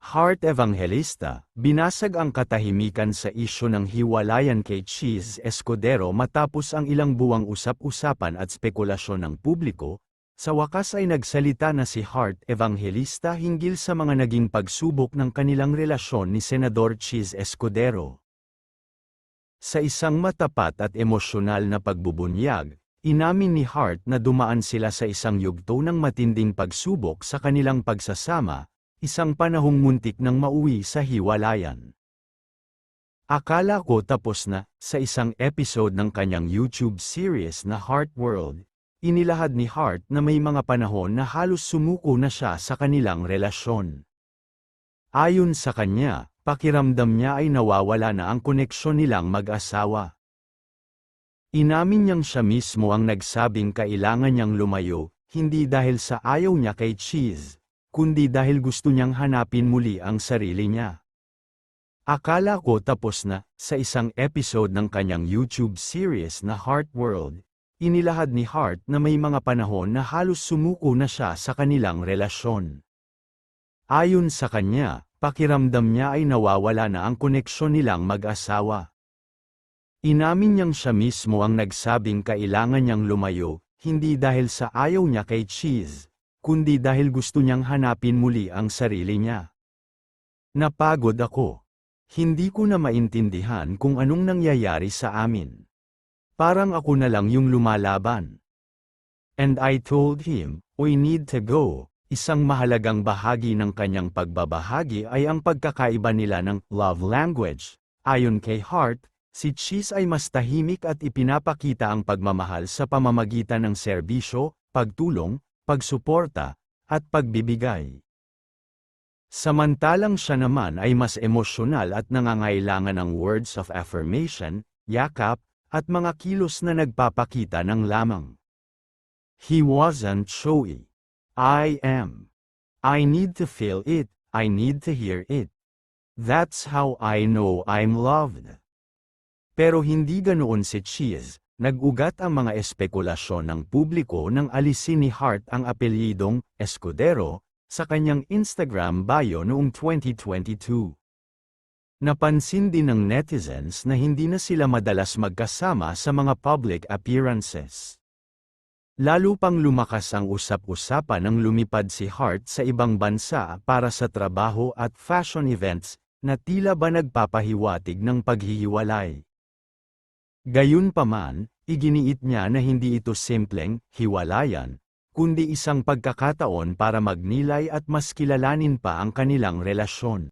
Heart Evangelista, binasag ang katahimikan sa isyu ng hiwalayan kay Cheese Escudero matapos ang ilang buwang usap-usapan at spekulasyon ng publiko. Sa wakas ay nagsalita na si Heart Evangelista hinggil sa mga naging pagsubok ng kanilang relasyon ni Senador Cheese Escudero. Sa isang matapat at emosyonal na pagbubunyag, inamin ni Heart na dumaan sila sa isang yugto ng matinding pagsubok sa kanilang pagsasama, isang panahong muntik nang mauwi sa hiwalayan. Akala ko tapos na, sa isang episode ng kanyang YouTube series na Heart World, inilahad ni Heart na may mga panahon na halos sumuko na siya sa kanilang relasyon. Ayon sa kanya, pakiramdam niya ay nawawala na ang koneksyon nilang mag-asawa. Inamin niyang siya mismo ang nagsabing kailangan niyang lumayo, hindi dahil sa ayaw niya kay Cheese, kundi dahil gusto niyang hanapin muli ang sarili niya. Akala ko tapos na, sa isang episode ng kanyang YouTube series na Heart World, inilahad ni Heart na may mga panahon na halos sumuko na siya sa kanilang relasyon. Ayon sa kanya, pakiramdam niya ay nawawala na ang koneksyon nilang mag-asawa. Inamin niyang siya mismo ang nagsabing kailangan niyang lumayo, hindi dahil sa ayaw niya kay Cheese, kundi dahil gusto niyang hanapin muli ang sarili niya. Napagod ako. Hindi ko na maintindihan kung anong nangyayari sa amin. Parang ako na lang yung lumalaban. And I told him, we need to go. Isang mahalagang bahagi ng kanyang pagbabahagi ay ang pagkakaiba nila ng love language. Ayon kay Heart, si Cheese ay mas tahimik at ipinapakita ang pagmamahal sa pamamagitan ng serbisyo, pagtulong, pagsuporta, at pagbibigay. Samantalang siya naman ay mas emosyonal at nangangailangan ng words of affirmation, yakap, at mga kilos na nagpapakita ng lamang. He wasn't showy. I am. I need to feel it, I need to hear it. That's how I know I'm loved. Pero hindi ganoon si Cheese. Nag-ugat ang mga espekulasyon ng publiko nang alisin ni Heart ang apelyidong Escudero sa kanyang Instagram bio noong 2022. Napansin din ng netizens na hindi na sila madalas magkasama sa mga public appearances. Lalo pang lumakas ang usap-usapan nang lumipad si Heart sa ibang bansa para sa trabaho at fashion events na tila ba nagpapahiwatig ng paghihiwalay. Gayunpaman, iginiit niya na hindi ito simpleng hiwalayan, kundi isang pagkakataon para magnilay at mas kilalanin pa ang kanilang relasyon.